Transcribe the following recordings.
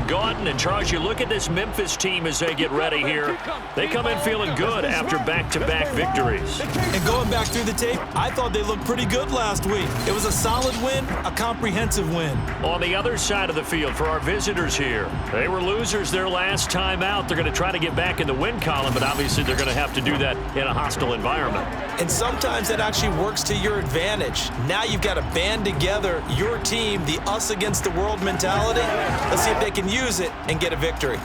Gaunt and Charles, you look at this Memphis team as they get ready here. They come in feeling good after back-to-back victories. And going back through the tape, I thought they looked pretty good last week. It was a solid win, a comprehensive win. On the other side of the field for our visitors here, they were losers their last time out. They're going to try to get back in the win column, but obviously they're going to have to do that in a hostile environment. And sometimes that actually works to your advantage. Now you've got to band together your team, the us against the world mentality. Let's see if they can use it and get a victory.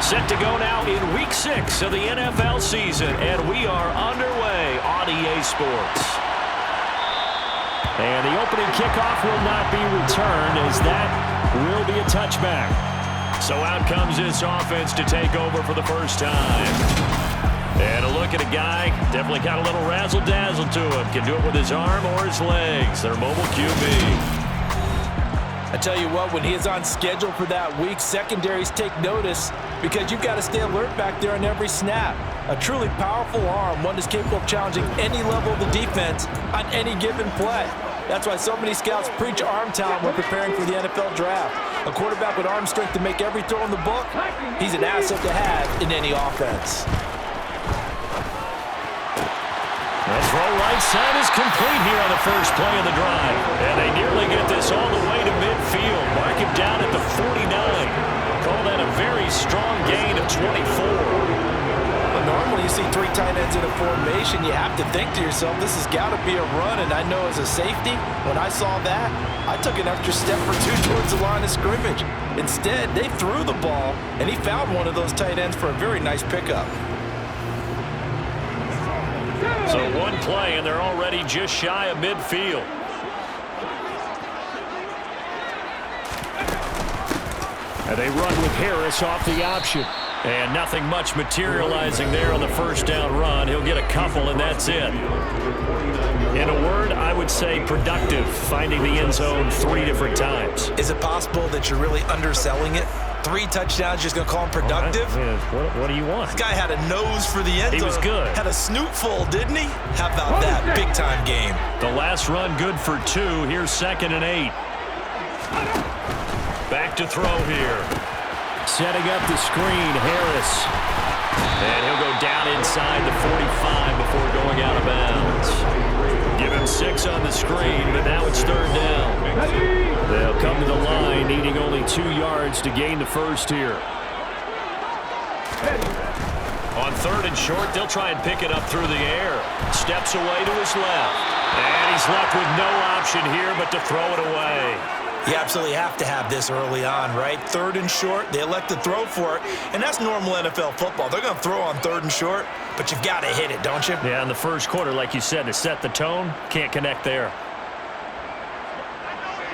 Set to go now in Week 6 of the NFL season, and we are underway on EA Sports. And the opening kickoff will not be returned, as that will be a touchback. So out comes this offense to take over for the first time. And a look at a guy, definitely got a little razzle-dazzle to him. Can do it with his arm or his legs. Their mobile QB. I tell you what, when he is on schedule for that week, secondaries take notice because you've got to stay alert back there on every snap. A truly powerful arm, one that's capable of challenging any level of the defense on any given play. That's why so many scouts preach arm talent when preparing for the NFL draft. A quarterback with arm strength to make every throw in the book, he's an asset to have in any offense. The throw right side is complete here on the first play of the drive. And they nearly get this all the way to midfield. Mark him down at the 49. Call that a very strong gain of 24. Normally you see three tight ends in a formation, you have to think to yourself, this has got to be a run, and I know as a safety, when I saw that, I took an extra step or two towards the line of scrimmage. Instead, they threw the ball, and he found one of those tight ends for a very nice pickup. So one play, and they're already just shy of midfield. And they run with Harris off the option. And nothing much materializing there on the first down run. He'll get a couple, and that's it. In a word, I would say productive, finding the end zone 3 different times. Is it possible that you're really underselling it? 3 touchdowns, just going to call him productive? What do you want? This guy had a nose for the end zone. He was good. Had a snoot full, didn't he? How about that big-time game? The last run good for 2. Here's 2nd and 8. Back to throw here. Setting up the screen, Harris. And he'll go down inside the 45 before going out of bounds. Give him 6 on the screen, but now it's 3rd down. They'll come to the line, needing only 2 yards to gain the first here. On 3rd and short, they'll try and pick it up through the air. Steps away to his left. And he's left with no option here but to throw it away. You absolutely have to have this early on, right? 3rd and short, they elect to throw for it, and that's normal NFL football. They're going to throw on 3rd and short, but you've got to hit it, don't you? Yeah, in the first quarter, like you said, to set the tone, can't connect there.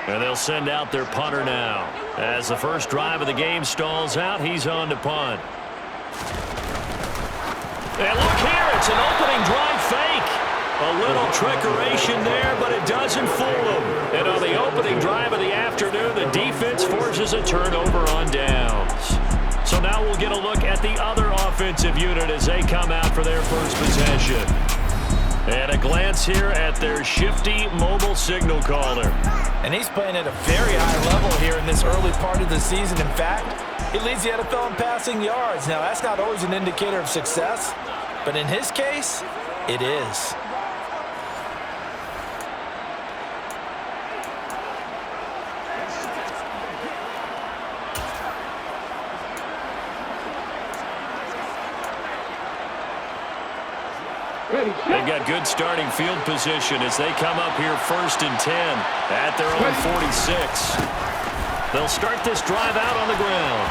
And they'll send out their punter now. As the first drive of the game stalls out, he's on to punt. And look here, it's an opening drive fake. A little trickeration there, but it doesn't fool them. And on the opening drive of the afternoon, the defense forces a turnover on downs. So now we'll get a look at the other offensive unit as they come out for their first possession. And a glance here at their shifty mobile signal caller. And he's playing at a very high level here in this early part of the season. In fact, he leads the NFL in passing yards. Now, that's not always an indicator of success, but in his case, it is. They've got good starting field position as they come up here 1st and 10 at their own 46. They'll start this drive out on the ground.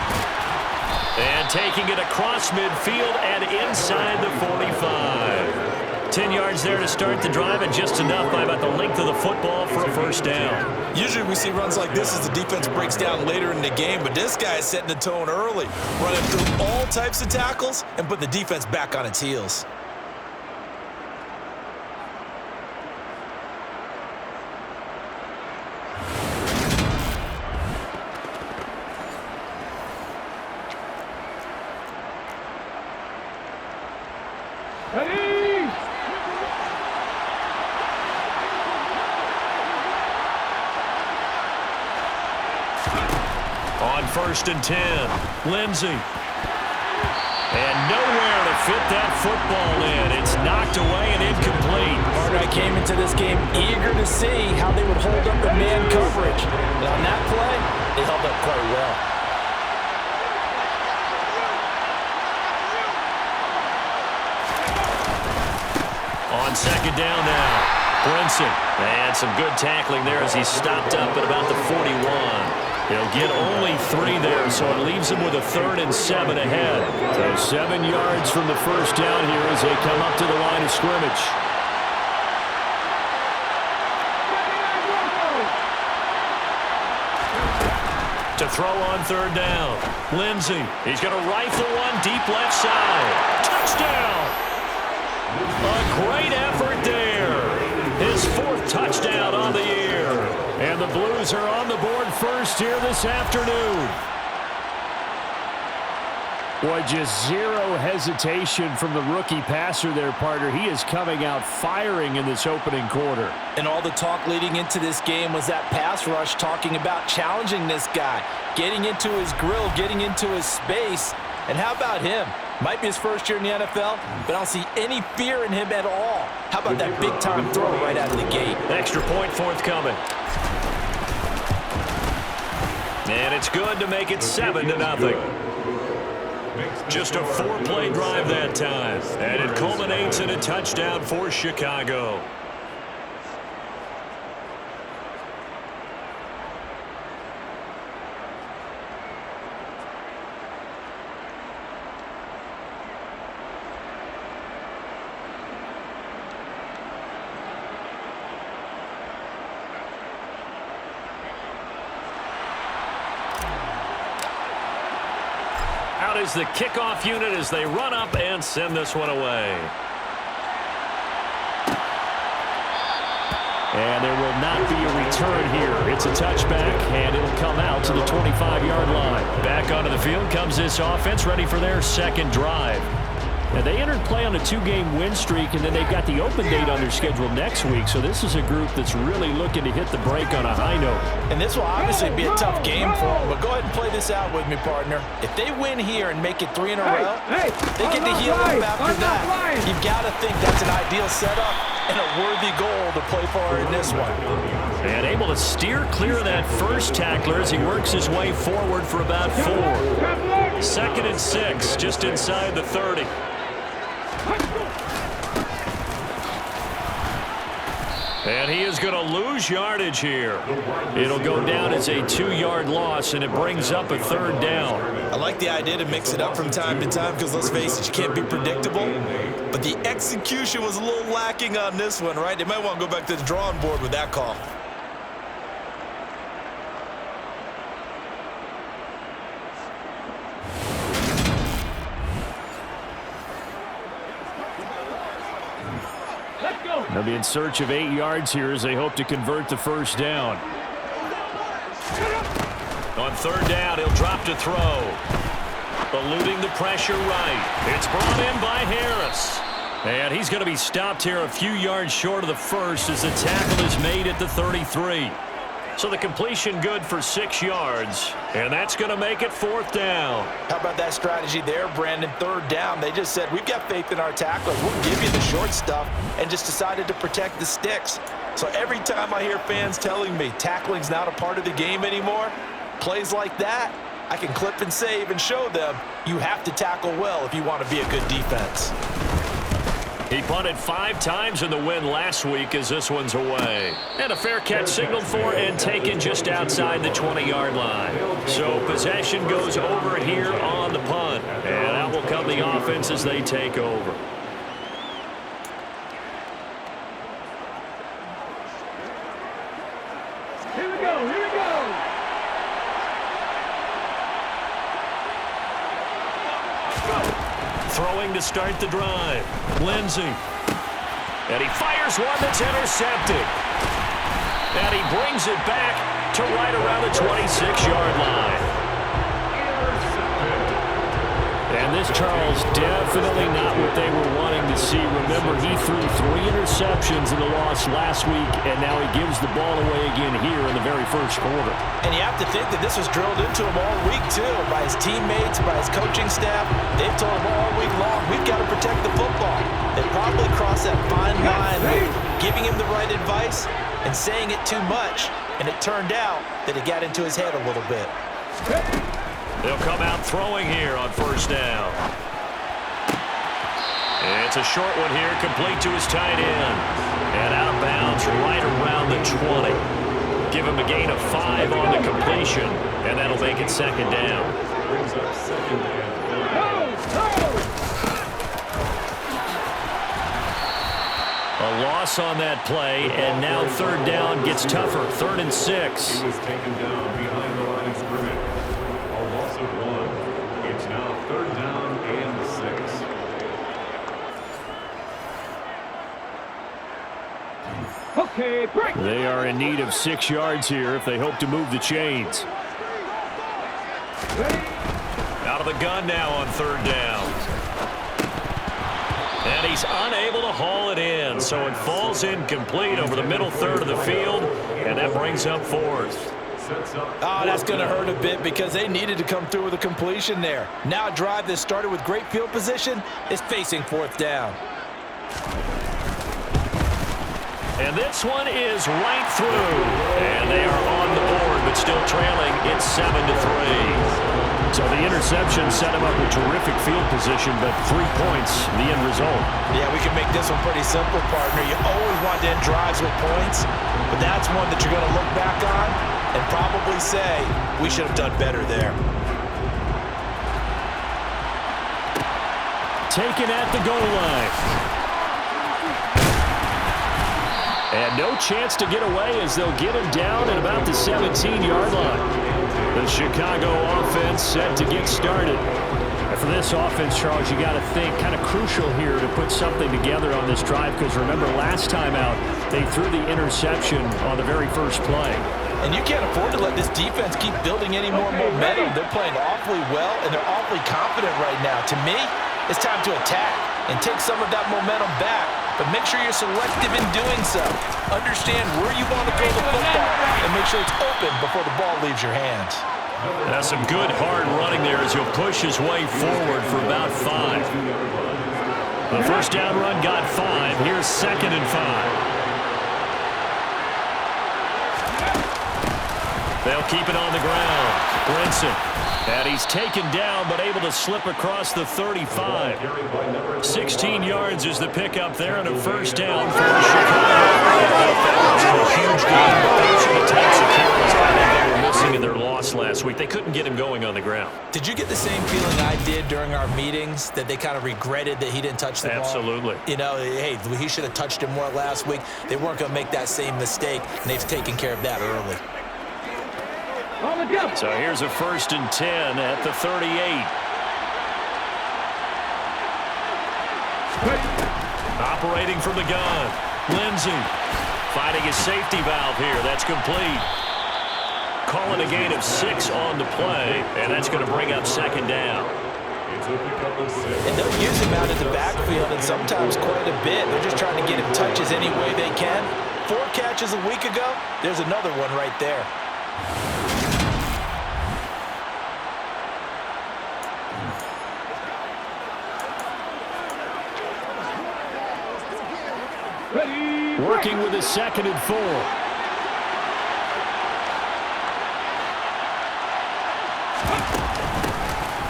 And taking it across midfield and inside the 45. 10 yards there to start the drive, and just enough by about the length of the football for a first down. Usually we see runs like this as the defense breaks down later in the game, but this guy is setting the tone early, running through all types of tackles and put the defense back on its heels. On 1st and 10, Lindsey. And nowhere to fit that football in. It's knocked away and incomplete. I came into this game eager to see how they would hold up in man coverage. And on that play, they held up quite well. On 2nd down now, Brinson. And some good tackling there as he stopped up at about the 41. He'll get only 3 there, so it leaves him with a 3rd and 7 ahead. So 7 yards from the first down here as they come up to the line of scrimmage. To throw on 3rd down, Lindsey. He's going to rifle one deep left side. Touchdown! A great effort there. His 4th touchdown on the year. And the Blues are on the board first here this afternoon. Boy, just zero hesitation from the rookie passer there, partner. He is coming out firing in this opening quarter. And all the talk leading into this game was that pass rush talking about challenging this guy, getting into his grill, getting into his space. And how about him? Might be his first year in the NFL, but I don't see any fear in him at all. How about that big-time throw right out of the gate? Extra point forthcoming. And it's good to make it 7-0. Just a 4-play drive that time. And it culminates in a touchdown for Chicago. Out is the kickoff unit as they run up and send this one away. And there will not be a return here. It's a touchback, and it'll come out to the 25-yard line. Back onto the field comes this offense, ready for their 2nd drive. Now, they entered play on a 2-game win streak, and then they've got the open date on their schedule next week. So this is a group that's really looking to hit the break on a high note. And this will obviously be a tough game for them, but go ahead and play this out with me, partner. If they win here and make it 3 in a row, they get to heal up after that. You've got to think that's an ideal setup and a worthy goal to play for in this one. And able to steer clear of that first tackler as he works his way forward for about 4. 2nd and 6, just inside the 30. And he is going to lose yardage here. It'll go down as a 2-yard loss, and it brings up a 3rd down. I like the idea to mix it up from time to time because, let's face it, you can't be predictable. But the execution was a little lacking on this one, right? They might want to go back to the drawing board with that call. They'll be in search of 8 yards here as they hope to convert the first down. On 3rd down, he'll drop to throw. Eluding the pressure right. It's brought in by Harris. And he's going to be stopped here a few yards short of the first as the tackle is made at the 33. So the completion good for 6 yards, and that's going to make it 4th down. How about that strategy there, Brandon? 3rd down, they just said, we've got faith in our tacklers. We'll give you the short stuff, and just decided to protect the sticks. So every time I hear fans telling me tackling's not a part of the game anymore, plays like that, I can clip and save and show them you have to tackle well if you want to be a good defense. He punted 5 times in the win last week as this one's away. And a fair catch signaled for and taken just outside the 20-yard line. So possession goes over here on the punt. And out will come the offense as they take over. Here we go, here we go. Throwing to start the drive. Lindsey. And he fires one that's intercepted. And he brings it back to right around the 26-yard line. And this, Charles, definitely not what they were wanting to See, remember, he threw 3 interceptions in the loss last week, and now he gives the ball away again here in the very first quarter. And you have to think that this was drilled into him all week, too, by his teammates, by his coaching staff. They've told him all week long, we've got to protect the football. They probably crossed that fine line with giving him the right advice and saying it too much, and it turned out that it got into his head a little bit. They'll come out throwing here on first down. It's a short one here, complete to his tight end. And out of bounds right around the 20. Give him a gain of 5 on the completion, and that'll make it second down. A loss on that play, and now third down gets tougher. 3rd and 6. He was taken down behind the line of scrimmage. A loss of 1. It's now 3rd down and 6. Okay, break. They are in need of 6 yards here if they hope to move the chains. Out of the gun now on 3rd down. And he's unable to haul it in, so it falls incomplete over the middle third of the field, and that brings up 4th. Oh, that's going to hurt a bit because they needed to come through with a completion there. Now a drive that started with great field position is facing 4th down. And this one is right through. And they are on the board, but still trailing. It's 7-3. So the interception set him up with terrific field position, but 3 points, the end result. Yeah, we can make this one pretty simple, partner. You always want to end drives with points, but that's one that you're going to look back on and probably say, we should have done better there. Taken at the goal line. And no chance to get away as they'll get him down at about the 17-yard line. The Chicago offense set to get started. And for this offense, Charles, you got to think kind of crucial here to put something together on this drive because remember last time out, they threw the interception on the very first play. And you can't afford to let this defense keep building any more momentum. They're playing awfully well, and they're awfully confident right now. To me, it's time to attack and take some of that momentum back, but make sure you're selective in doing so. Understand where you want to throw the football and make sure it's open before the ball leaves your hands. That's some good hard running there as he'll push his way forward for about 5. The first down run got 5. Here's 2nd and 5. They'll keep it on the ground. Brinson. And he's taken down, but able to slip across the 35. 16 yards is the pickup there, and a first down for Chicago. A huge game, but those are the types of carries I think they were missing in their loss last week. They couldn't get him going on the ground. Did you get the same feeling I did during our meetings, that they kind of regretted that he didn't touch the ball? Absolutely. You know, hey, he should have touched it more last week. They weren't going to make that same mistake, and they've taken care of that early. So here's a 1st and 10 at the 38. Operating from the gun. Lindsey finding his safety valve here. That's complete. Calling a gain of 6 on the play, and that's going to bring up 2nd down. And they'll use him out in the backfield, and sometimes quite a bit. They're just trying to get him touches any way they can. 4 catches a week ago. There's another one right there. Working with a 2nd and 4.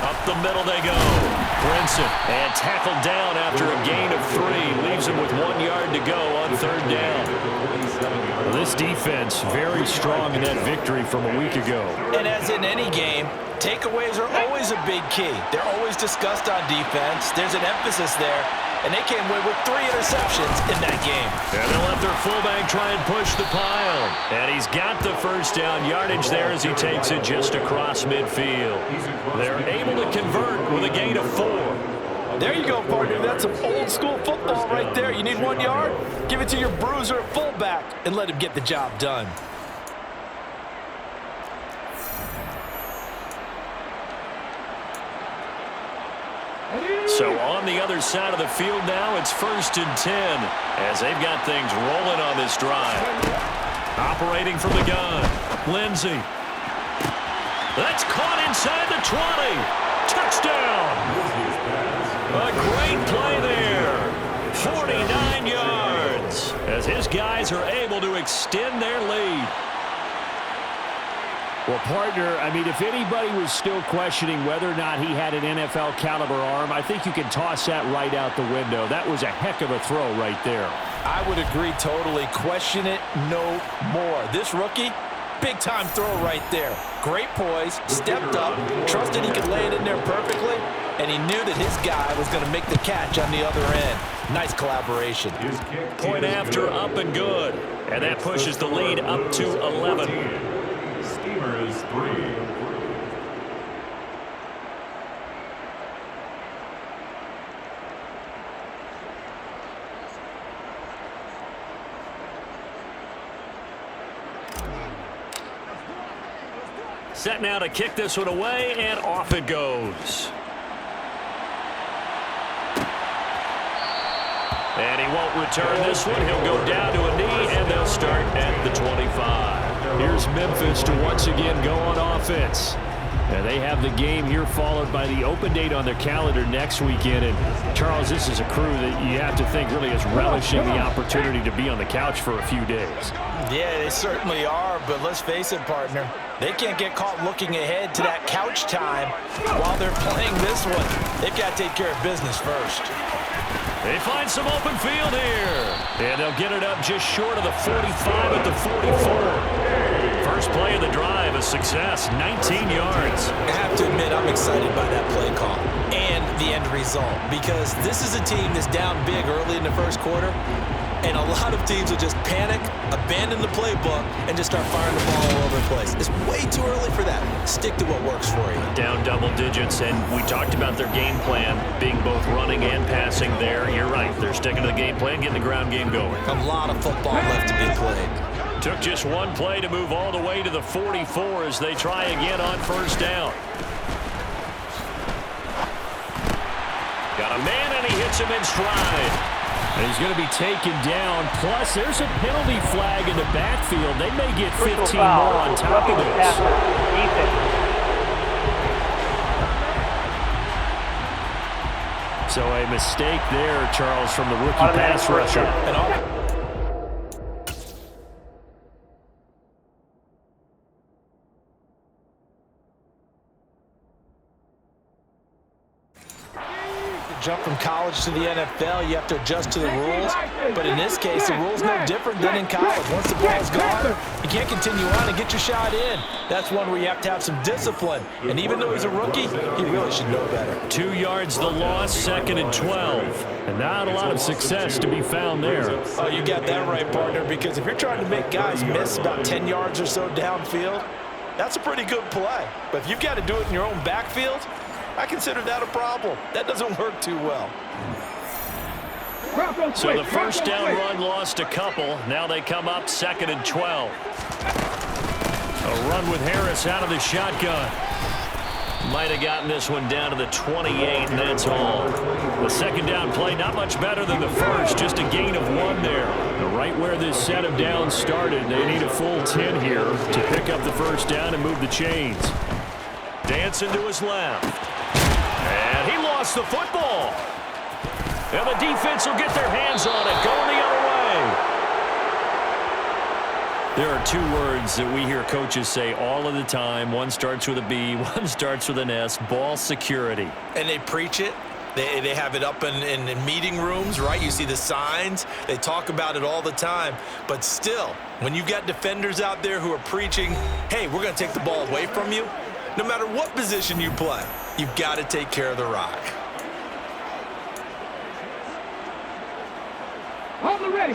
Up the middle they go. Brinson, and tackled down after a gain of 3. Leaves him with 1 yard to go on 3rd down. Well, this defense very strong in that victory from a week ago. And as in any game, takeaways are always a big key. They're always discussed on defense. There's an emphasis there. And they came away with 3 interceptions in that game. And they'll let their fullback try and push the pile. And he's got the first down yardage there as he takes it just across midfield. They're able to convert with a gain of 4. There you go, partner. That's some old-school football right there. You need 1 yard? Give it to your bruiser at fullback and let him get the job done. So on the other side of the field now, it's 1st and 10 as they've got things rolling on this drive. Operating from the gun, Lindsey. That's caught inside the 20. Touchdown. A great play there. 49 yards as his guys are able to extend their lead. Well, partner, I mean, if anybody was still questioning whether or not he had an NFL caliber arm, I think you can toss that right out the window. That was a heck of a throw right there. I would agree totally. Question it no more. This rookie, big-time throw right there. Great poise, stepped up, trusted he could lay it in there perfectly, and he knew that his guy was going to make the catch on the other end. Nice collaboration. Point after, up and good. And that pushes the lead up to 11. Steelers 3. Set now to kick this one away, and off it goes. And he won't return this one. He'll go down to a knee, and they'll start at the 25. Here's Memphis to once again go on offense. And they have the game here followed by the open date on their calendar next weekend. And, Charles, this is a crew that you have to think really is relishing the opportunity to be on the couch for a few days. Yeah, they certainly are, but let's face it, partner. They can't get caught looking ahead to that couch time while they're playing this one. They've got to take care of business first. They find some open field here. And they'll get it up just short of the 45 at the 44. First play of the drive, a success, 19 yards. I have to admit, I'm excited by that play call and the end result because this is a team that's down big early in the first quarter, and a lot of teams will just panic, abandon the playbook, and just start firing the ball all over the place. It's way too early for that. Stick to what works for you. Down double digits, and we talked about their game plan being both running and passing there. You're right. They're sticking to the game plan, getting the ground game going. A lot of football left to be played. Took just one play to move all the way to the 44 as they try again on first down. Got a man, and he hits him in stride. And he's going to be taken down. Plus, there's a penalty flag in the backfield. They may get 15 more on top of this. So a mistake there, Charles, from the rookie pass rusher. Jump from college to the NFL, you have to adjust to the rules. But in this case, the rule's no different than in college. Once the ball's gone, you can't continue on and get your shot in. That's one where you have to have some discipline. And even though he's a rookie, he really should know better. 2 yards the loss, 2nd and 12. And not a lot of success to be found there. Oh, you got that right, partner, because if you're trying to make guys miss about 10 yards or so downfield, that's a pretty good play. But if you've got to do it in your own backfield, I consider that a problem. That doesn't work too well. So the first down run lost a couple. Now they come up 2nd and 12. A run with Harris out of the shotgun. Might have gotten this one down to the 28, and that's all. The second down play, not much better than the first, just a gain of 1 there. Right where this set of downs started, they need a full 10 here to pick up the first down and move the chains. Dancing to his left. And he lost the football. And the defense will get their hands on it, going the other way. There are 2 words that we hear coaches say all of the time. One starts with a B, one starts with an S, ball security. And they preach it. They have it up in meeting rooms, right? You see the signs. They talk about it all the time. But still, when you've got defenders out there who are preaching, hey, we're going to take the ball away from you, no matter what position you play, you've got to take care of the rock.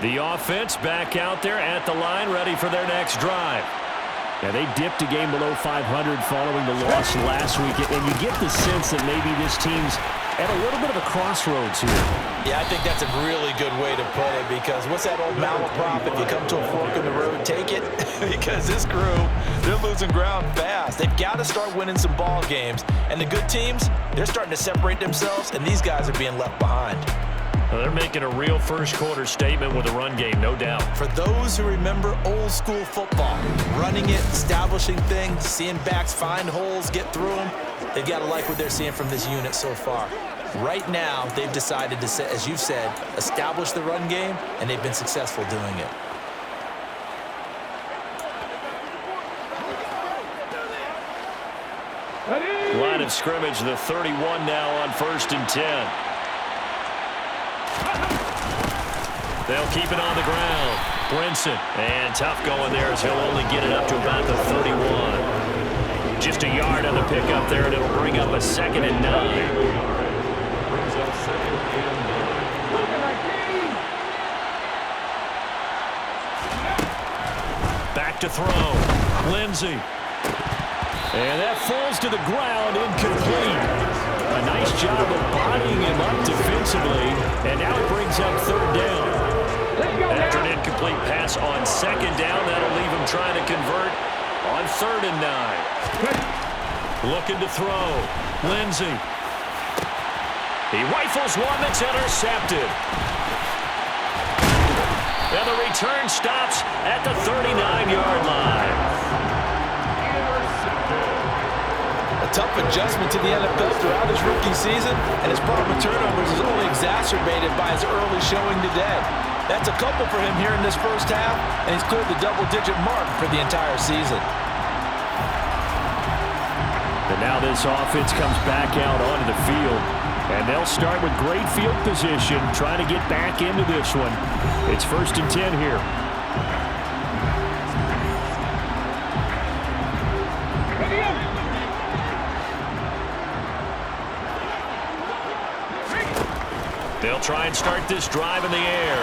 The offense back out there at the line, ready for their next drive. Yeah, they dipped a game below 500 following the loss last week, and you get the sense that maybe this team's at a little bit of a crossroads here. Yeah, I think that's a really good way to put it, because what's that old malaprop? If you come to a fork in the road, take it. Because this crew, they're losing ground fast. They've got to start winning some ball games. And the good teams, they're starting to separate themselves, and these guys are being left behind. Well, they're making a real first-quarter statement with a run game, no doubt. For those who remember old-school football, running it, establishing things, seeing backs find holes, get through them, they've got to like what they're seeing from this unit so far. Right now, they've decided to, as you've said, establish the run game, and they've been successful doing it. Line of scrimmage, the 31 now on 1st and 10. They'll keep it on the ground. Brinson, and tough going there as he'll only get it up to about the 31. Just a yard on the pickup there, and it'll bring up a 2nd and 9. Back to throw. Lindsey. And that falls to the ground, incomplete. A nice job of bodying him up defensively, and now it brings up 3rd down. After an incomplete pass on 2nd down, that'll leave him trying to convert on 3rd and 9. Looking to throw. Lindsey. He rifles one that's intercepted. And the return stops at the 39-yard line. A tough adjustment to the NFL throughout his rookie season, and his problem with turnovers is only exacerbated by his early showing today. That's a couple for him here in this first half, and he's cleared the double-digit mark for the entire season. And now this offense comes back out onto the field. And they'll start with great field position, trying to get back into this one. It's 1st and 10 here. They'll try and start this drive in the air.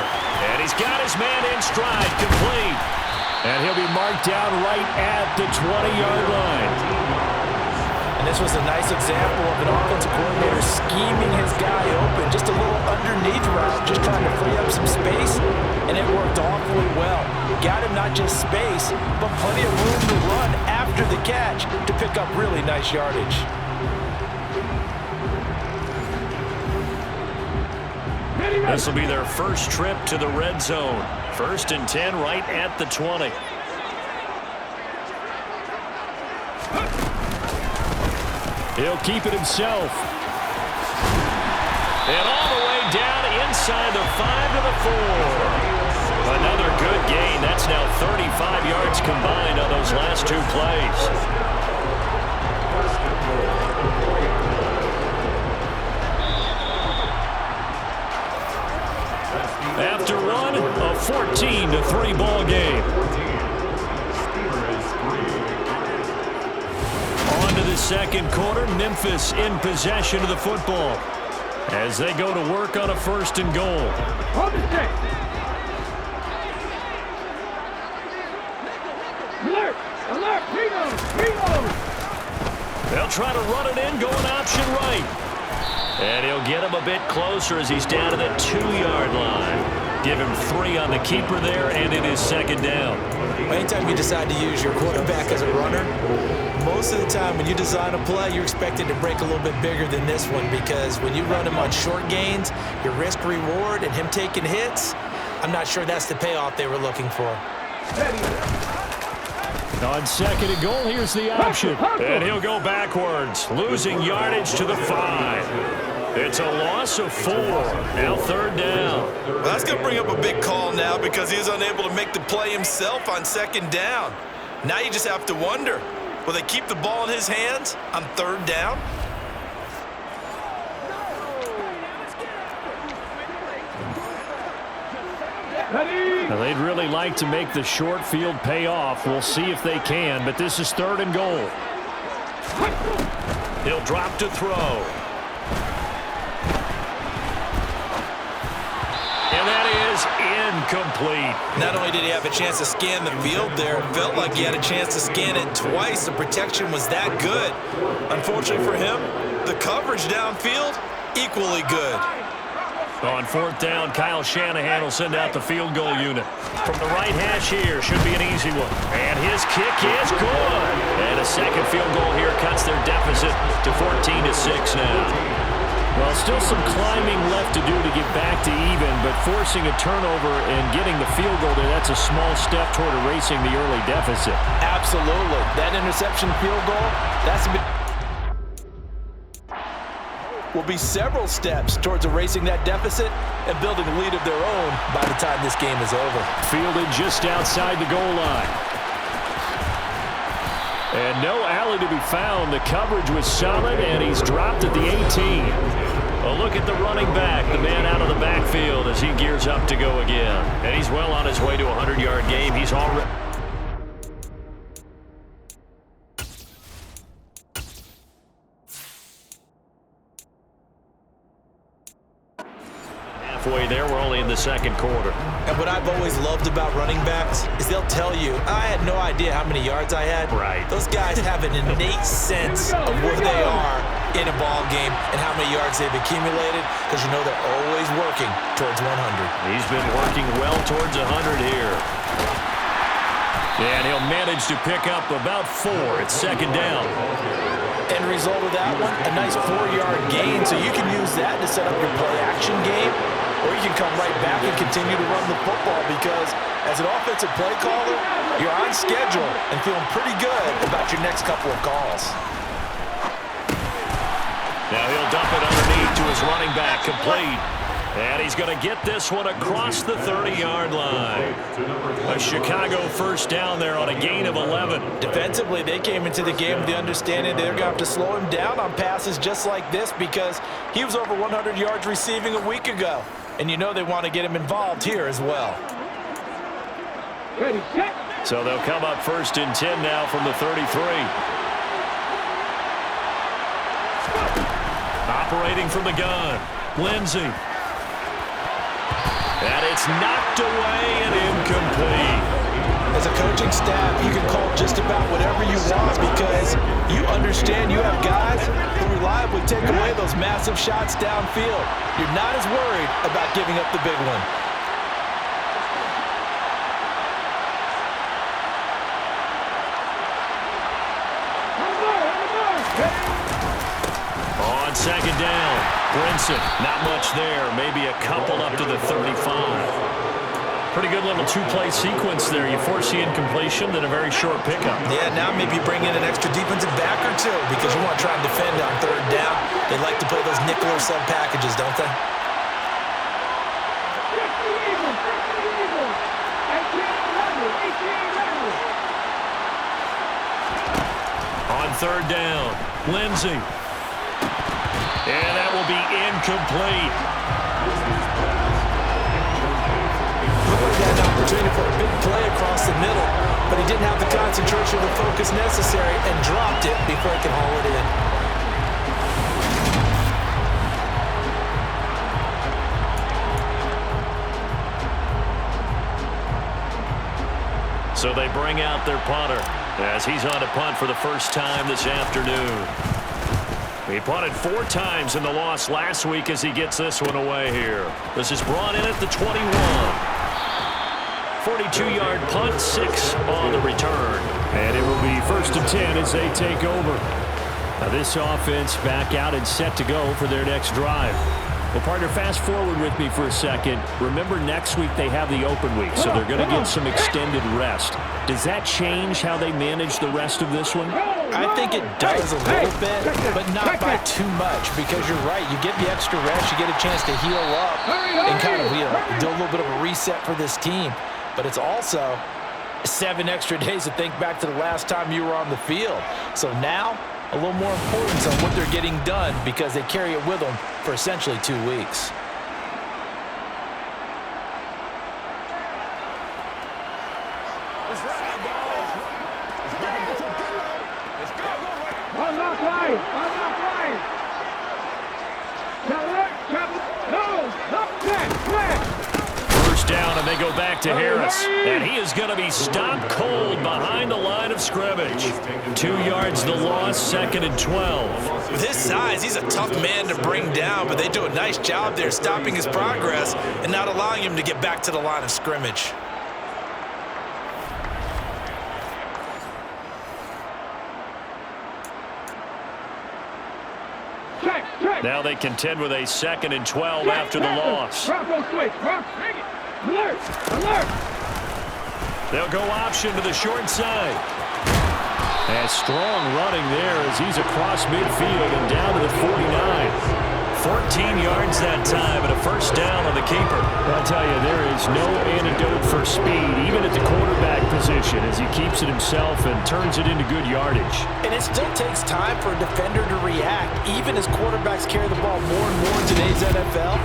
And he's got his man in stride, complete. And he'll be marked down right at the 20-yard line. And this was a nice example of an offensive coordinator scheming his guy open. Just a little underneath route, just trying to free up some space, and it worked awfully well. Got him not just space, but plenty of room to run after the catch to pick up really nice yardage. This will be their first trip to the red zone. 1st and 10 right at the 20. He'll keep it himself. And all the way down inside the 5 to the 4. Another good gain. That's now 35 yards combined on those last 2 plays. After one, a 14-3 ball game. On to the 2nd quarter, Memphis in possession of the football as they go to work on a 1st and goal. Hold the stick. Alert! Alert! Reload! Reload! They'll try to run it in, going option right. And he'll get him a bit closer as he's down to the 2-yard line. Give him 3 on the keeper there, and it is 2nd down. Anytime you decide to use your quarterback as a runner, most of the time when you design a play, you're expected to break a little bit bigger than this one, because when you run him on short gains, your risk-reward and him taking hits, I'm not sure that's the payoff they were looking for. On 2nd and goal, here's the option. And he'll go backwards, losing yardage to the 5. It's a loss of 4. Now 3rd down. Well, that's going to bring up a big call now, because he was unable to make the play himself on 2nd down. Now you just have to wonder, will they keep the ball in his hands on 3rd down? Now, they'd really like to make the short field pay off. We'll see if they can, but this is 3rd and goal. He'll drop to throw. And that is incomplete. Not only did he have a chance to scan the field there, it felt like he had a chance to scan it twice. The protection was that good. Unfortunately for him, the coverage downfield, equally good. On fourth down, Kyle Shanahan will send out the field goal unit. From the right hash here, should be an easy one. And his kick is good. And a second field goal here cuts their deficit to 14-6 now. Well, still some climbing left to do to get back to even, but forcing a turnover and getting the field goal there, that's a small step toward erasing the early deficit. Absolutely. That interception field goal, that's a bit... will be several steps towards erasing that deficit and building a lead of their own by the time this game is over. Fielded just outside the goal line. And no alley to be found. The coverage was solid, and he's dropped at the 18. A look at the running back, the man out of the backfield as he gears up to go again. And he's well on his way to a 100-yard game. He's already... halfway there, we're only in the second quarter. And what I've always loved about running backs is they'll tell you, I had no idea how many yards I had. Right. Those guys have an innate sense of where they are in a ball game and how many yards they've accumulated, because you know they're always working towards 100. He's been working well towards 100 here. And he'll manage to pick up about 4. It's second down. End result of that one, a nice 4-yard gain, so you can use that to set up your play-action game, or you can come right back and continue to run the football, because as an offensive play caller, you're on schedule and feeling pretty good about your next couple of calls. Now he'll dump it underneath to his running back, complete. And he's going to get this one across the 30-yard line. A Chicago first down there on a gain of 11. Defensively, they came into the game with the understanding they're going to have to slow him down on passes just like this, because he was over 100 yards receiving a week ago. And you know they want to get him involved here as well. Ready, set. So they'll come up first and 10 now from the 33. Operating from the gun, Lindsey. And it's knocked away and incomplete. As a coaching staff, you can call just about whatever you want, because you understand you have guys who reliably take away those massive shots downfield. You're not as worried about giving up the big one. On second down, Brinson, not much there, maybe a couple up to the 35. Pretty good little two-play sequence there. You force the incompletion, then a very short pickup. Yeah, now maybe bring in an extra defensive back or two, because you want to try and defend on third down. They like to play those nickel or sub packages, don't they? On third down, Lindsey. And that will be incomplete. He had an opportunity for a big play across the middle, but he didn't have the concentration or the focus necessary and dropped it before he could haul it in. So they bring out their punter as he's on to punt for the first time this afternoon. He punted 4 times in the loss last week as he gets this one away here. This is brought in at the 21. 42-yard punt, 6 on the return. And it will be first and 10 as they take over. Now this offense back out and set to go for their next drive. Well, partner, fast forward with me for a second. Remember, next week they have the open week, so they're going to get some extended rest. Does that change how they manage the rest of this one? I think it does a little bit, but not by too much, because you're right. You get the extra rest, you get a chance to heal up and kind of do a little bit of a reset for this team. But it's also 7 extra days to think back to the last time you were on the field. So now, a little more importance on what they're getting done, because they carry it with them for essentially 2 weeks. First down and they go back to Harris. And he is going to be stopped cold behind the line of scrimmage. 2 yards the loss, 2nd and 12. With his size, he's a tough man to bring down, but they do a nice job there stopping his progress and not allowing him to get back to the line of scrimmage. Now they contend with a 2nd and 12 after the loss. They'll go option to the short side. And strong running there as he's across midfield and down to the 49. 14 yards that time and a first down on the keeper. I'll tell you, there is no antidote for speed, even at the quarterback position, as he keeps it himself and turns it into good yardage. And it still takes time for a defender to react, even as quarterbacks carry the ball more and more in today's NFL.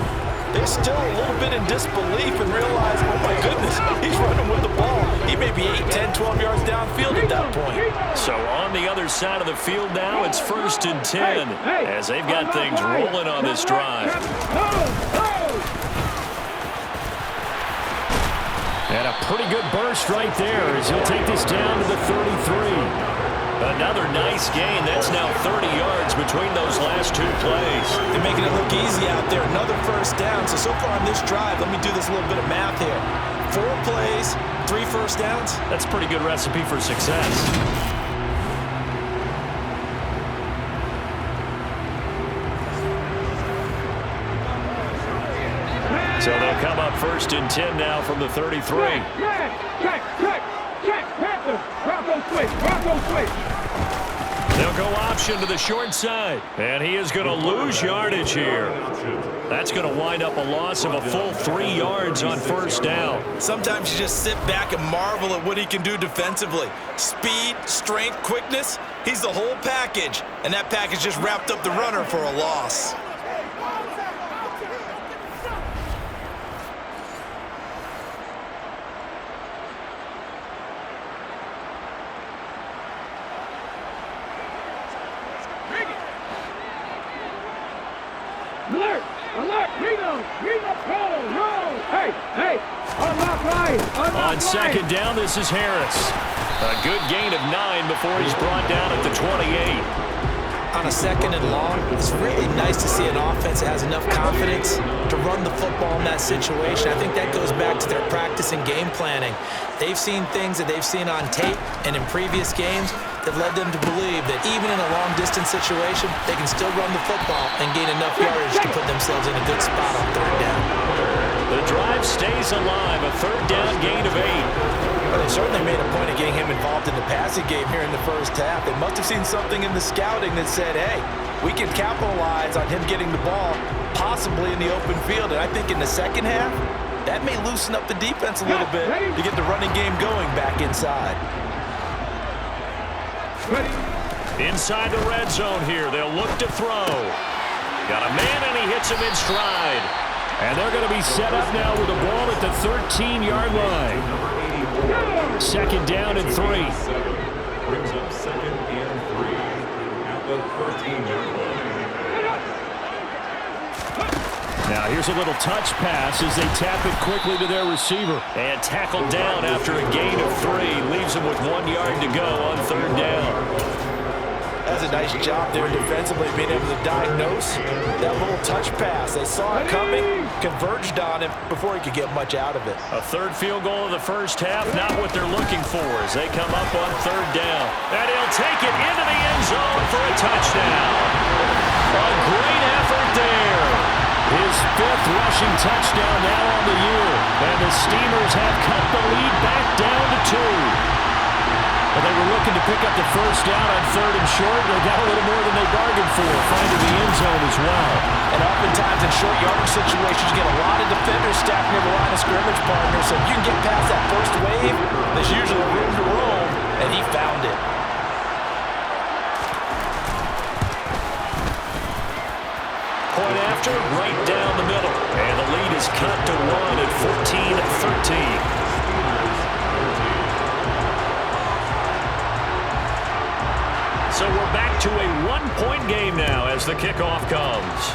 They're still a little bit in disbelief and realize, oh my goodness, he's running with the ball. He may be 8, 10, 12 yards downfield at that point. So on the other side of the field now, it's 1st and 10 as they've got things rolling on this drive. And a pretty good burst right there as he'll take this down to the 33. Another nice gain. That's now 30 yards between those last 2 plays. They're making it look easy out there. Another first down. So far on this drive, let me do this little bit of math here. 4 plays, 3 first downs. That's a pretty good recipe for success. So they'll come up 1st and 10 now from the 33. They'll go option to the short side. And he is going to lose yardage here. That's going to wind up a loss of a full 3 yards on first down. Sometimes you just sit back and marvel at what he can do defensively. Speed, strength, quickness. He's the whole package. And that package just wrapped up the runner for a loss. Alert! Alert! Reno! Roll! Hey! Unlock line! On 2nd down, this is Harris. A good gain of 9 before he's brought down at the 28. On a 2nd and long, it's really nice to see an offense that has enough confidence to run the football in that situation. I think that goes back to their practice and game planning. They've seen things that they've seen on tape and in previous games that led them to believe that even in a long-distance situation, they can still run the football and gain enough yardage to put themselves in a good spot on 3rd down. The drive stays alive, a 3rd down gain of 8. Well, they certainly made a point of getting him involved in the passing game here in the first half. They must have seen something in the scouting that said, hey, we can capitalize on him getting the ball, possibly in the open field. And I think in the second half, that may loosen up the defense a little bit to get the running game going back inside. Inside the red zone here, they'll look to throw. Got a man and he hits him in stride. And they're going to be set up now with the ball at the 13-yard line. 2nd down and 3. Brings up 2nd and 3 at the 13-yard line. Now here's a little touch pass as they tap it quickly to their receiver. And tackled down after a gain of 3. Leaves them with 1 yard to go on 3rd down. That's a nice job there defensively, being able to diagnose that little touch pass. They saw it coming, converged on him before he could get much out of it. A 3rd field goal of the first half, not what they're looking for as they come up on 3rd down. And he'll take it into the end zone for a touchdown. A great effort there. His 5th rushing touchdown now on the year. And the Steamers have cut the lead back down to 2. But they were looking to pick up the first down on 3rd and short. They got a little more than they bargained for, finding the end zone as well. And oftentimes in short yardage situations, you get a lot of defenders stacked near the line of scrimmage, partner. So if you can get past that first wave, there's usually room to roam, and he found it. Point after, right down the middle. And the lead is cut to 1 at 14-13. So we're back to a 1-point game now as the kickoff comes.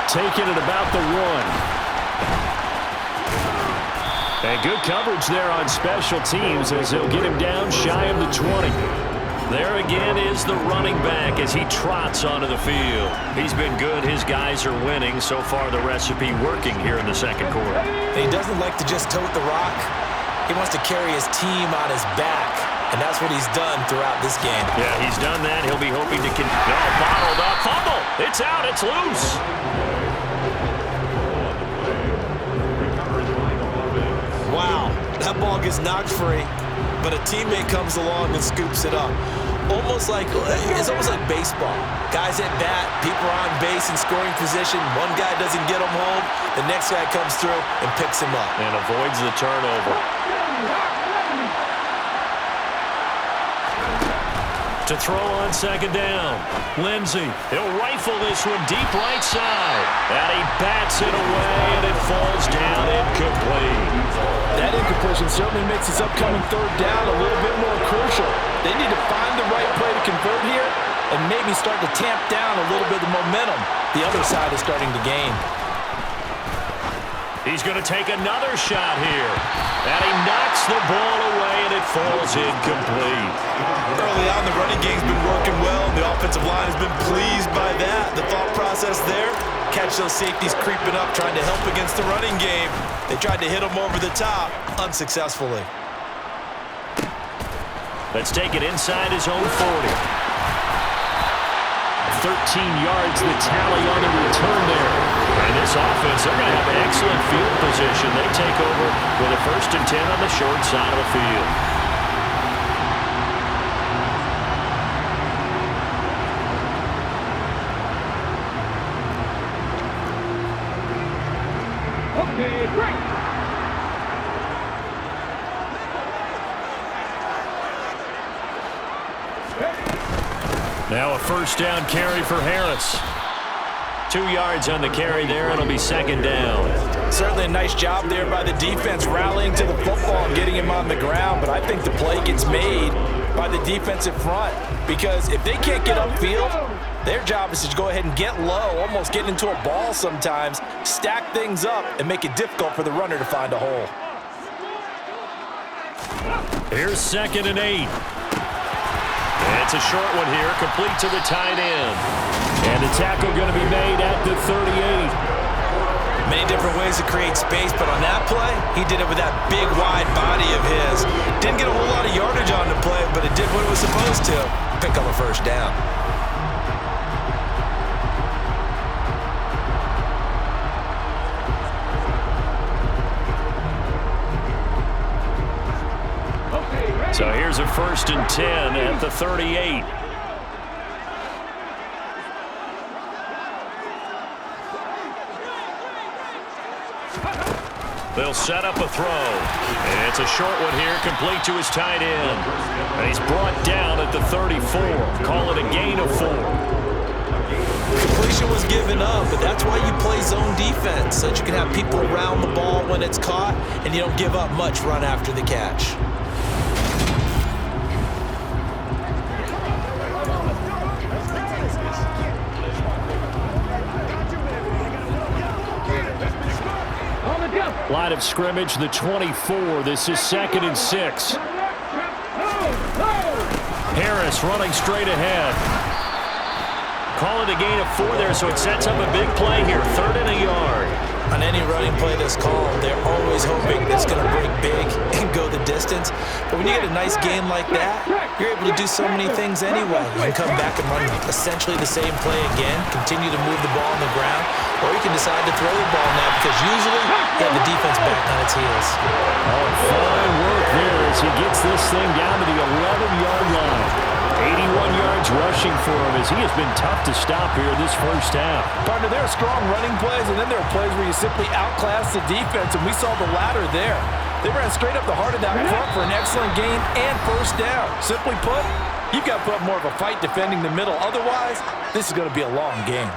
Taken at about the 1. And good coverage there on special teams as they'll get him down shy of the 20. There again is the running back as he trots onto the field. He's been good. His guys are winning. So far, the recipe working here in the second quarter. He doesn't like to just tote the rock. He wants to carry his team on his back, and that's what he's done throughout this game. Yeah, he's done that. He'll be hoping to bottled up. Fumble. It's out. It's loose. Wow, that ball gets knocked free, but a teammate comes along and scoops it up. It's almost like baseball. Guys at bat, people are on base in scoring position. One guy doesn't get him home. The next guy comes through and picks him up. And avoids the turnover. To throw on second down. Lindsey, he'll rifle this one deep right side. And he bats it away, and it falls down incomplete. That incompletion certainly makes this upcoming third down a little bit more crucial. They need to find the right play to convert here and maybe start to tamp down a little bit of momentum the other side is starting to gain. He's going to take another shot here. And he knocks the ball away, and it falls incomplete. Early on, the running game's been working well, and the offensive line has been pleased by that. The thought process there, catch those safeties creeping up, trying to help against the running game. They tried to hit them over the top, unsuccessfully. Let's take it inside his own 40. 13 yards, the tally on the return there. And this offense, they're going to have an excellent field position. They take over with a 1st and 10 on the short side of the field. Okay, great. Now a 1st down carry for Harris. 2 yards on the carry there. It'll be 2nd down. Certainly a nice job there by the defense rallying to the football and getting him on the ground, but I think the play gets made by the defensive front because if they can't get upfield, their job is to go ahead and get low, almost get into a ball sometimes, stack things up, and make it difficult for the runner to find a hole. Here's 2nd and 8. It's a short one here, complete to the tight end. And the tackle going to be made at the 38. Many different ways to create space, but on that play, he did it with that big, wide body of his. Didn't get a whole lot of yardage on the play, but it did what it was supposed to. Pick up a 1st down. So here's a 1st and 10 at the 38. They'll set up a throw. And it's a short one here, complete to his tight end. And he's brought down at the 34. Call it a gain of 4. Completion was given up, but that's why you play zone defense, so that you can have people around the ball when it's caught, and you don't give up much run after the catch. Line of scrimmage, the 24. This is 2nd and 6. Harris running straight ahead. Call it a gain of 4 there, so it sets up a big play here. 3rd and a yard. On any running play that's called, they're always hoping that it's going to break big and go the distance. But when you get a nice game like that, you're able to do so many things anyway. You can come back and run essentially the same play again, continue to move the ball on the ground, or you can decide to throw the ball now because usually you have the defense back on its heels. Oh, fine work there as he gets this thing down to the 11-yard line. 81 yards rushing for him as he has been tough to stop here this 1st half. Partner, there are strong running plays, and then there are plays where you simply outclass the defense, and we saw the latter there. They ran straight up the heart of that front for an excellent gain and 1st down. Simply put, you've got to put up more of a fight defending the middle. Otherwise, this is going to be a long game.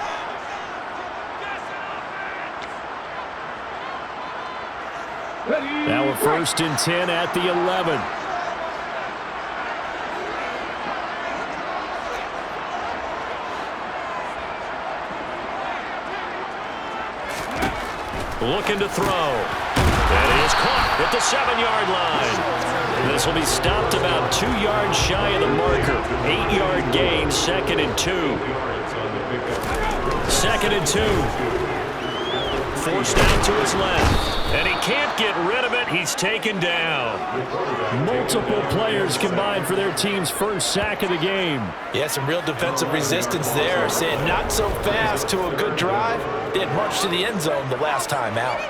Now a 1st and 10 at the 11. Looking to throw. That is caught. at the 7-yard line. This will be stopped about 2 yards shy of the marker. 8-yard gain, 2nd and 2. 2nd and 2. Forced out to his left. And he can't get rid of it. He's taken down. Multiple players combined for their team's first sack of the game. Yeah, some real defensive resistance there. Saying not so fast to a good drive. They had marched to the end zone the last time out.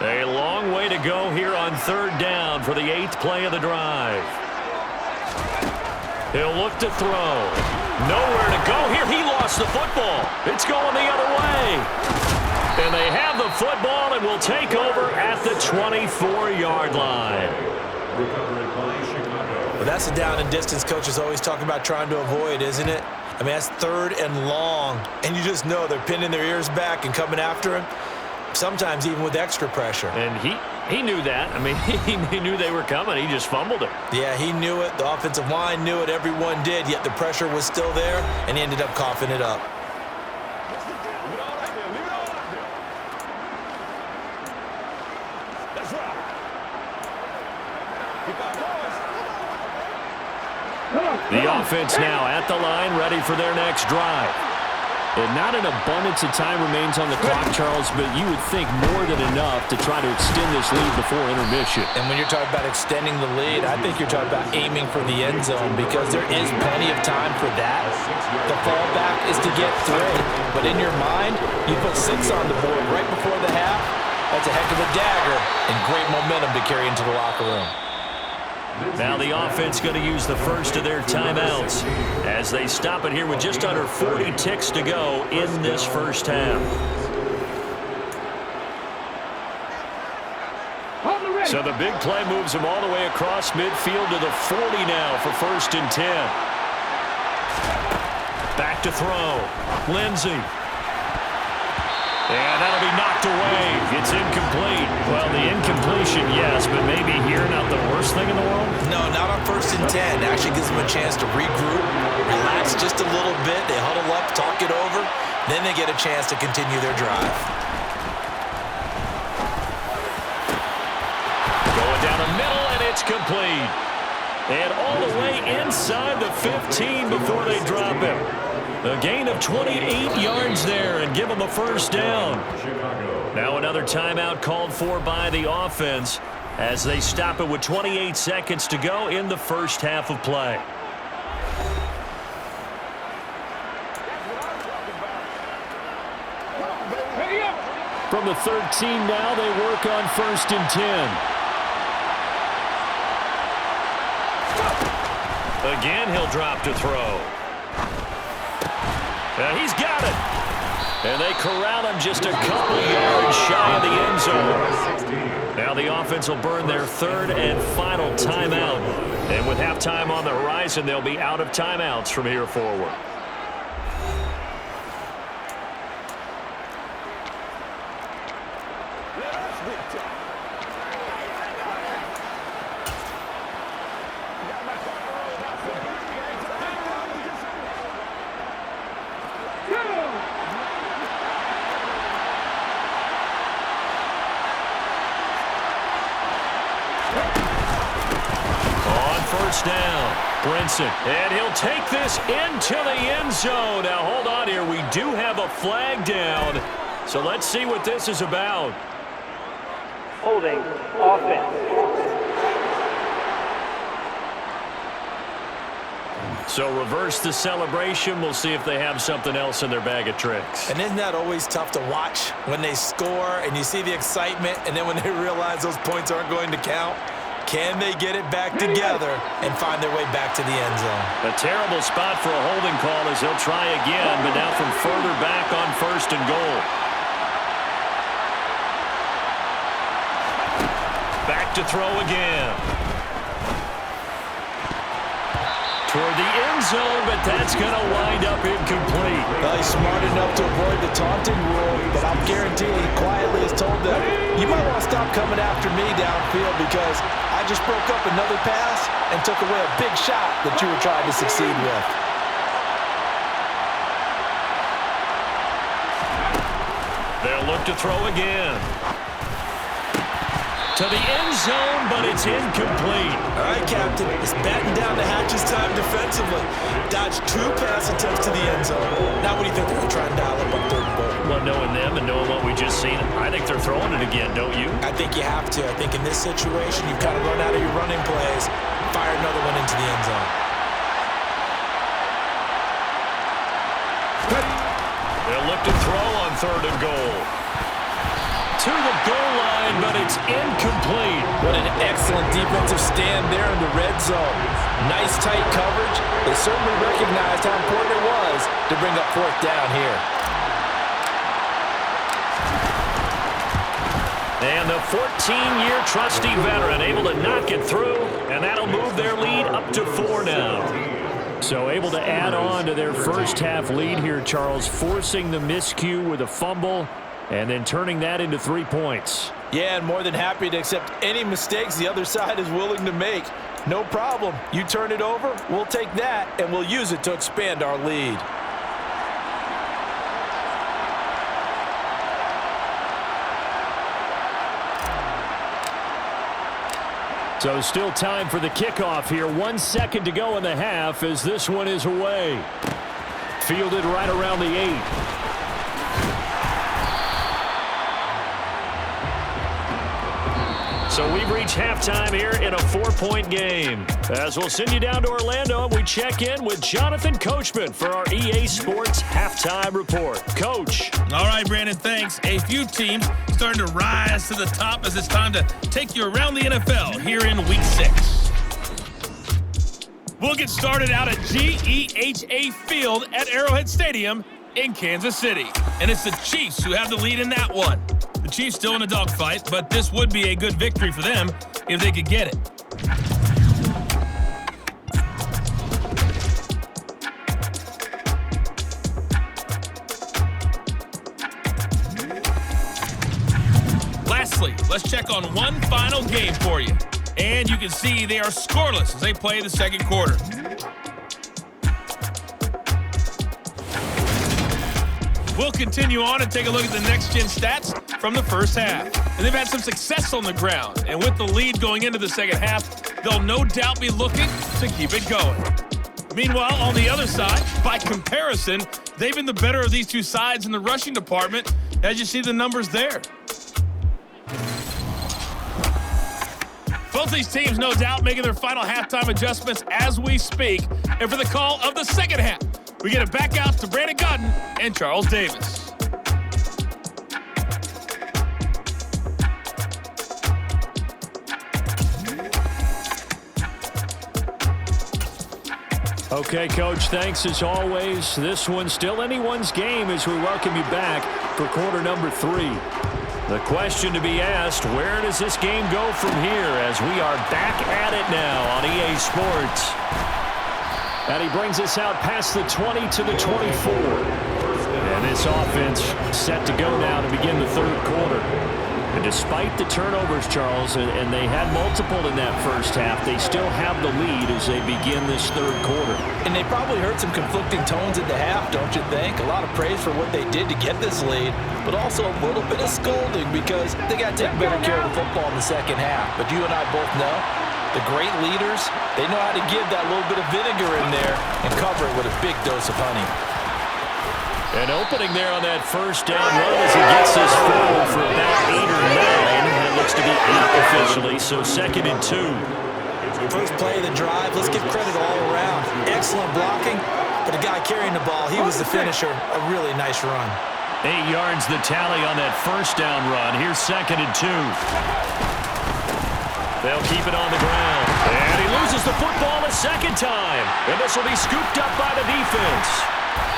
A long way to go here on 3rd down for the 8th play of the drive. He'll look to throw. Nowhere to go here. He lost the football. It's going the other way. And they have the football and will take over at the 24-yard line. Well, that's the down and distance coaches always talk about trying to avoid, isn't it? I mean, that's 3rd and long. And you just know they're pinning their ears back and coming after him. Sometimes even with extra pressure. And he knew that. I mean, he knew they were coming. He just fumbled it. Yeah, he knew it. The offensive line knew it. Everyone did. Yet the pressure was still there, and he ended up coughing it up. The offense now at the line, ready for their next drive. And not an abundance of time remains on the clock, Charles, but you would think more than enough to try to extend this lead before intermission. And when you're talking about extending the lead, I think you're talking about aiming for the end zone because there is plenty of time for that. The fallback is to get 3. But in your mind, you put 6 on the board right before the half. That's a heck of a dagger and great momentum to carry into the locker room. Now the offense going to use the first of their timeouts as they stop it here with just under 40 ticks to go in this first half. So the big play moves them all the way across midfield to the 40 now for 1st and 10. Back to throw. Lindsey. And that'll be knocked away. It's incomplete. Well, the incompletion, yes, but maybe here not the worst thing in the world? No, not on 1st and 10. It actually gives them a chance to regroup, relax just a little bit. They huddle up, talk it over. Then they get a chance to continue their drive. Going down the middle, and it's complete. And all the way inside the 15 before they drop him. A gain of 28 yards there and give them a first down. Now another timeout called for by the offense as they stop it with 28 seconds to go in the first half of play. From the 13 now, they work on 1st and 10. Again, he'll drop to throw. He's got it. And they corral him just a couple yards shy of the end zone. Now the offense will burn their 3rd and final timeout. And with halftime on the horizon, they'll be out of timeouts from here forward. Down. Brinson. And he'll take this into the end zone. Now, hold on here. We do have a flag down. So let's see what this is about. Holding offense. So reverse the celebration. We'll see if they have something else in their bag of tricks. And isn't that always tough to watch when they score and you see the excitement and then when they realize those points aren't going to count? Can they get it back together and find their way back to the end zone? A terrible spot for a holding call as he'll try again, but now from further back on 1st and goal. Back to throw again. Toward the end zone, but that's going to wind up incomplete. Well, he's smart enough to avoid the taunting rule, but I'm guaranteeing he quietly has told them, you might want to stop coming after me downfield because I just broke up another pass and took away a big shot that you were trying to succeed with. They'll look to throw again. To the end zone, but it's incomplete. All right, Captain. It's batten down the hatches time defensively. Dodge 2 pass attempts to the end zone. Now what do you think they're going to try and dial up on 3rd and goal? Well, knowing them and knowing what we just seen, I think they're throwing it again, don't you? I think you have to. I think in this situation, you've kind of run out of your running plays, fire another one into the end zone. They'll look to throw on 3rd and goal. To the goal line, but it's incomplete. What an excellent defensive stand there in the red zone. Nice tight coverage. They certainly recognized how important it was to bring up 4th down here. And the 14-year trusty veteran able to knock it through, and that'll move their lead up to 4 now. So able to add on to their first half lead here, Charles, forcing the miscue with a fumble and then turning that into 3 points. Yeah, and more than happy to accept any mistakes the other side is willing to make. No problem. You turn it over, we'll take that, and we'll use it to expand our lead. So still time for the kickoff here. 1 second to go in the half as this one is away. Fielded right around the 8. So we've reached halftime here in a 4-point game. As we'll send you down to Orlando, and we check in with Jonathan Coachman for our EA Sports Halftime Report. Coach. All right, Brandon, thanks. A few teams starting to rise to the top as it's time to take you around the NFL here in Week 6. We'll get started out at GEHA Field at Arrowhead Stadium in Kansas City. And it's the Chiefs who have the lead in that one. The Chiefs still in a dogfight, but this would be a good victory for them if they could get it. Lastly, let's check on one final game for you. And you can see they are scoreless as they play the second quarter. We'll continue on and take a look at the next-gen stats from the first half. And they've had some success on the ground. And with the lead going into the second half, they'll no doubt be looking to keep it going. Meanwhile, on the other side, by comparison, they've been the better of these two sides in the rushing department, as you see the numbers there. Both these teams, no doubt, making their final halftime adjustments as we speak. And for the call of the second half, we get it back out to Brandon Godden and Charles Davis. Okay, Coach, thanks as always. This one's still anyone's game as we welcome you back for quarter number 3. The question to be asked, where does this game go from here as we are back at it now on EA Sports? And he brings us out past the 20 to the 24. And this offense set to go now to begin the third quarter. And despite the turnovers, Charles, and they had multiple in that first half, they still have the lead as they begin this third quarter. And they probably heard some conflicting tones in the half, don't you think? A lot of praise for what they did to get this lead, but also a little bit of scolding because they got to take better care of the football in the second half. But you and I both know the great leaders, they know how to give that little bit of vinegar in there and cover it with a big dose of honey. An opening there on that first down run as he gets his forward for about 8 or 9. And it looks to be 8 officially, so 2nd and 2. First play of the drive, let's give credit all around. Excellent blocking, but the guy carrying the ball, he was the finisher. A really nice run. 8 yards the tally on that first down run. Here's 2nd and 2. They'll keep it on the ground. And he loses the football a second time. And this will be scooped up by the defense.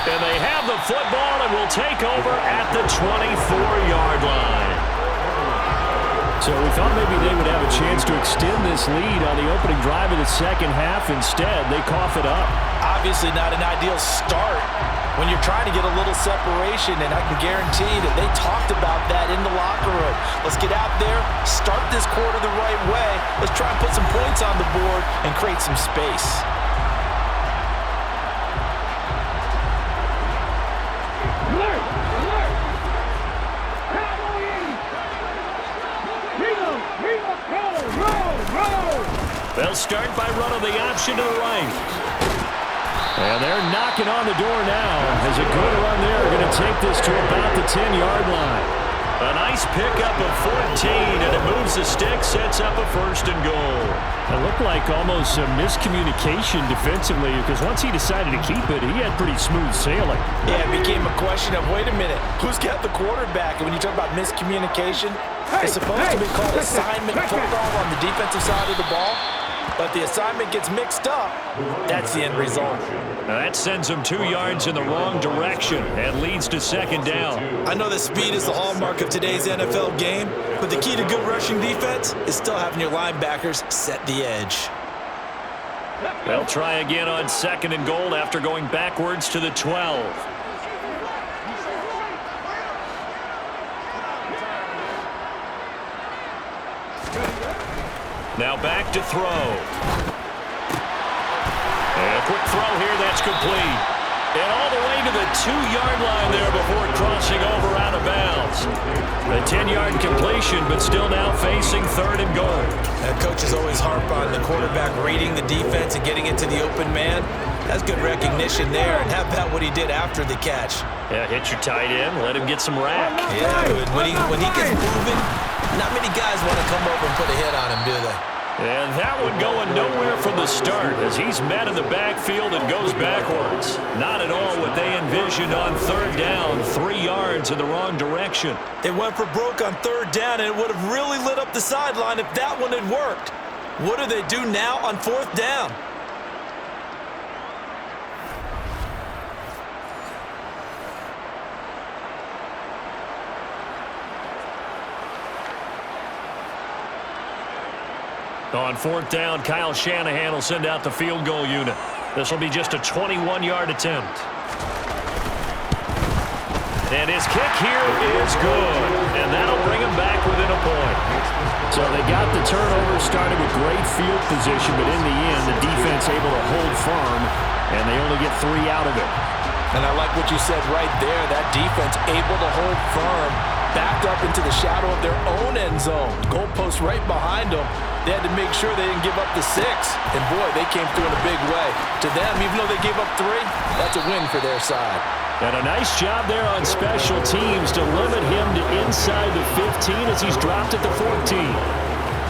And they have the football and will take over at the 24-yard line. So we thought maybe they would have a chance to extend this lead on the opening drive of the second half. Instead, they cough it up. Obviously not an ideal start when you're trying to get a little separation, and I can guarantee that they talked about that in the locker room. Let's get out there, start this quarter the right way. Let's try and put some points on the board and create some space. They'll start by running the option to the right. And they're knocking on the door now as a good run there going to take this to about the 10-yard line. A nice pickup of 14, and it moves the stick, sets up a 1st and goal. It looked like almost a miscommunication defensively because once he decided to keep it, he had pretty smooth sailing. Yeah, it became a question of, wait a minute, who's got the quarterback? And when you talk about miscommunication, it's supposed to be called assignment football on the defensive side of the ball. But the assignment gets mixed up. That's the end result. Now that sends them 2 yards in the wrong direction and leads to 2nd down. I know that speed is the hallmark of today's NFL game, but the key to good rushing defense is still having your linebackers set the edge. They'll try again on 2nd and goal after going backwards to the 12. Now back to throw. And a quick throw here, that's complete. And all the way to the 2-yard line there before crossing over out of bounds. A 10-yard completion, but still now facing 3rd and goal. Coaches always harp on the quarterback reading the defense and getting into the open man. That's good recognition there. And how about what he did after the catch? Yeah, hit your tight end, let him get some rack. Yeah, when he gets moving, not many guys want to come over and put a hit on him, do they? And that one going nowhere from the start as he's met in the backfield and goes backwards. Not at all what they envisioned on 3rd down, 3 yards in the wrong direction. They went for broke on 3rd down, and it would have really lit up the sideline if that one had worked. What do they do now on 4th down? On 4th down, Kyle Shanahan will send out the field goal unit. This will be just a 21-yard attempt. And his kick here is good, and that'll bring him back within a point. So they got the turnover, started with great field position, but in the end, the defense able to hold firm, and they only get 3 out of it. And I like what you said right there. That defense able to hold firm, backed up into the shadow of their own end zone. Goalpost right behind them. They had to make sure they didn't give up the 6. And, boy, they came through in a big way. To them, even though they gave up 3, that's a win for their side. And a nice job there on special teams to limit him to inside the 15 as he's dropped at the 14.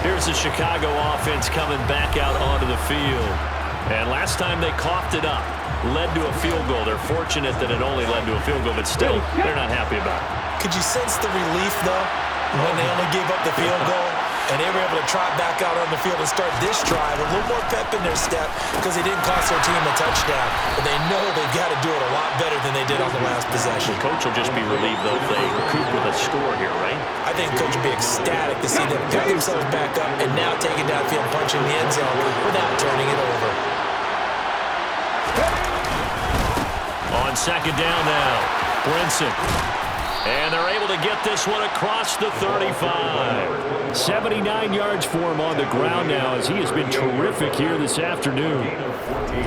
Here's the Chicago offense coming back out onto the field. And last time they coughed it up, led to a field goal. They're fortunate that it only led to a field goal, but still, they're not happy about it. Could you sense the relief, though, when they only gave up the field goal? And they were able to trot back out on the field and start this drive with a little more pep in their step because they didn't cost their team a touchdown. But they know they've got to do it a lot better than they did on the last possession. The coach will just be relieved, though, if they recoup with a score here, right? I think the coach will be ecstatic to see them pick themselves back up and now take it downfield, punching the end zone without turning it over. On 2nd down now, Brinson. And they're able to get this one across the 35. 79 yards for him on the ground now as he has been terrific here this afternoon.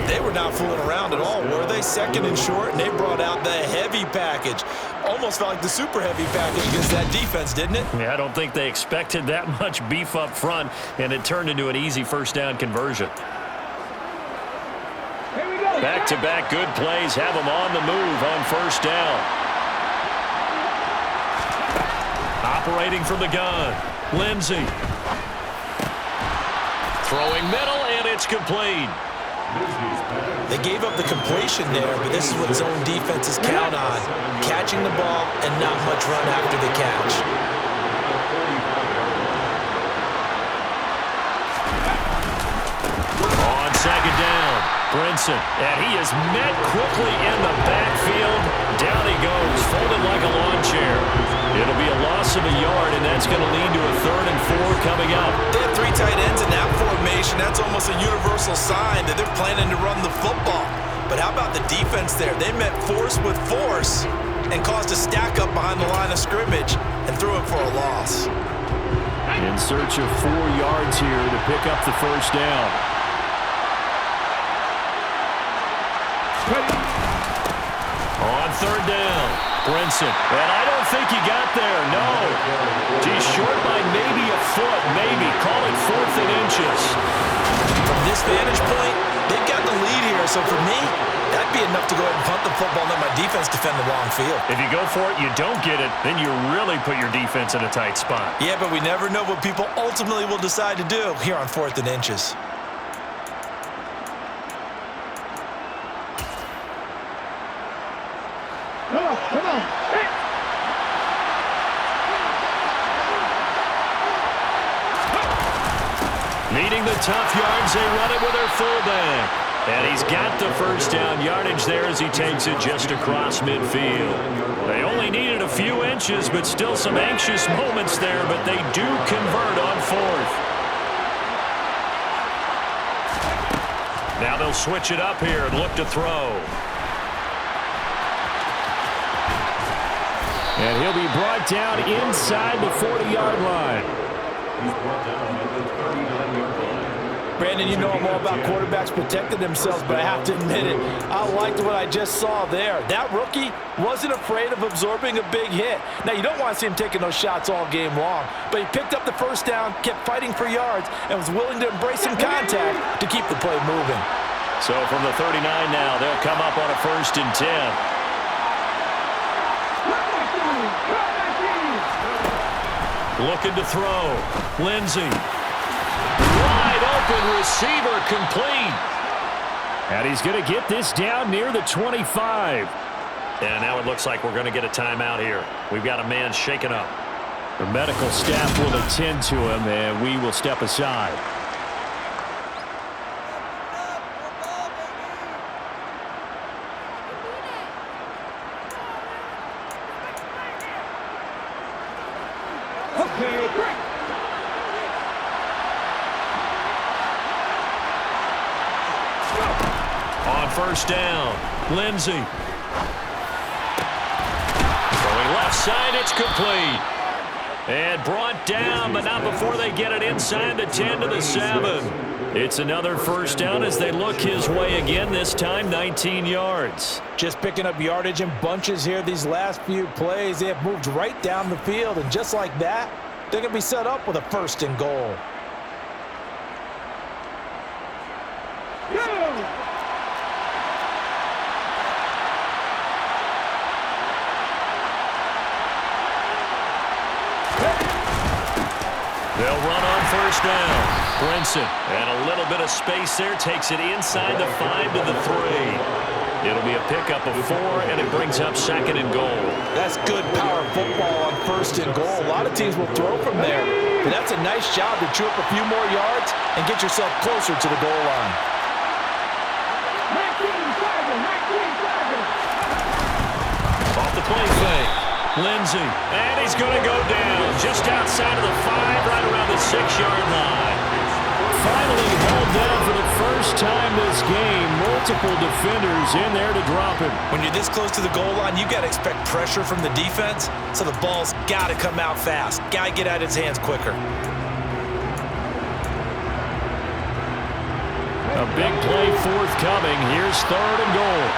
They were not fooling around at all, were they? 2nd and short, and they brought out the heavy package. Almost felt like the super heavy package against that defense, didn't it? Yeah, I don't think they expected that much beef up front, and it turned into an easy 1st down conversion. Back-to-back good plays have them on the move on 1st down. Operating from the gun, Lindsey. Throwing middle, and it's complete. They gave up the completion there, but this is what zone defenses count on. Catching the ball and not much run after the catch. On 2nd down, Brinson. And he is met quickly in the backfield. Down he goes, folded like a lawn chair. It'll be a loss of a yard, and that's going to lead to a 3rd and 4 coming up. They have 3 tight ends in that formation. That's almost a universal sign that they're planning to run the football. But how about the defense there? They met force with force and caused a stack up behind the line of scrimmage and threw it for a loss. In search of 4 yards here to pick up the 1st down. On 3rd down, Brinson. And I don't think he got there, no. He's short by maybe a foot, maybe. Call it 4th and inches. this vantage point, they've got the lead here. So for me, that'd be enough to go ahead and punt the football and let my defense defend the long field. If you go for it, you don't get it, then you really put your defense in a tight spot. Yeah, but we never know what people ultimately will decide to do here on 4th and inches. Come on. Hey. Needing the tough yards, they run it with their fullback. And he's got the first down yardage there as he takes it just across midfield. They only needed a few inches, but still some anxious moments there, but they do convert on 4th. Now they'll switch it up here and look to throw. And he'll be brought down inside the 40-yard line. He's brought down at the 39-yard line. Brandon, you know I'm all about quarterbacks protecting themselves, but I have to admit it, I liked what I just saw there. That rookie wasn't afraid of absorbing a big hit. Now, you don't want to see him taking those shots all game long, but he picked up the first down, kept fighting for yards, and was willing to embrace some contact to keep the play moving. So from the 39 now, they'll come up on a 1st and 10. Looking to throw. Lindsey. Wide open receiver complete. And he's going to get this down near the 25. And now it looks like we're going to get a timeout here. We've got a man shaken up. The medical staff will attend to him, and we will step aside. Okay, great. On 1st down, Lindsey. Going left side, it's complete. And brought down, but not before they get it inside the 10 to the 7. It's another 1st down as they look his way again, this time 19 yards. Just picking up yardage in bunches here these last few plays. They have moved right down the field, and just like that, they're going to be set up with a 1st and goal. They'll run on 1st down. Brinson, and a little bit of space there, takes it inside the 5 to the 3. It'll be a pickup of 4, and it brings up 2nd and goal. That's good power football on 1st and goal. A lot of teams will throw from there, but that's a nice job to chew up a few more yards and get yourself closer to the goal line. 19-7. Off the play fake. Lindsey, and he's going to go down just outside of the 5, right around the 6-yard line. Finally held down for the first time this game. Multiple defenders in there to drop him. When you're this close to the goal line, you got to expect pressure from the defense, so the ball's got to come out fast. Got to get out of his hands quicker. A big play forthcoming. Here's 3rd and goal.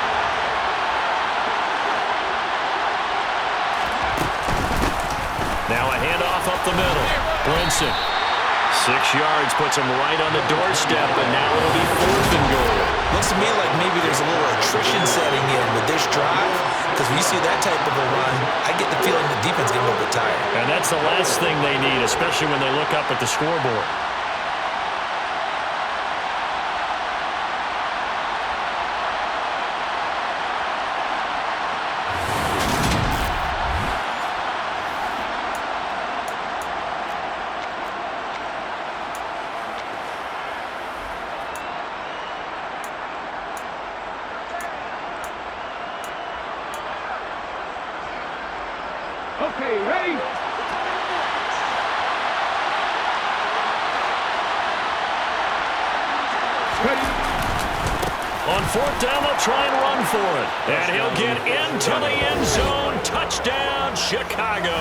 Now a handoff up the middle. Brinson. 6 yards puts him right on the doorstep, and now it'll be 4th and goal. Looks to me like maybe there's a little attrition setting in with this drive, because when you see that type of a run, I get the feeling the defense is getting a little bit tired. And that's the last thing they need, especially when they look up at the scoreboard. Okay, ready? On 4th down, they'll try and run for it. And he'll get into the end zone. Touchdown, Chicago.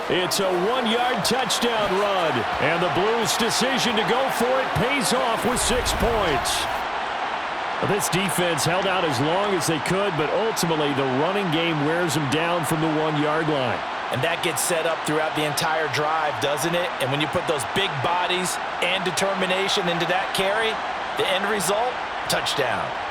It's a 1-yard touchdown run. And the Blues' decision to go for it pays off with 6 points. This defense held out as long as they could, but ultimately the running game wears them down from the 1-yard line. And that gets set up throughout the entire drive, doesn't it? And when you put those big bodies and determination into that carry, the end result, touchdown.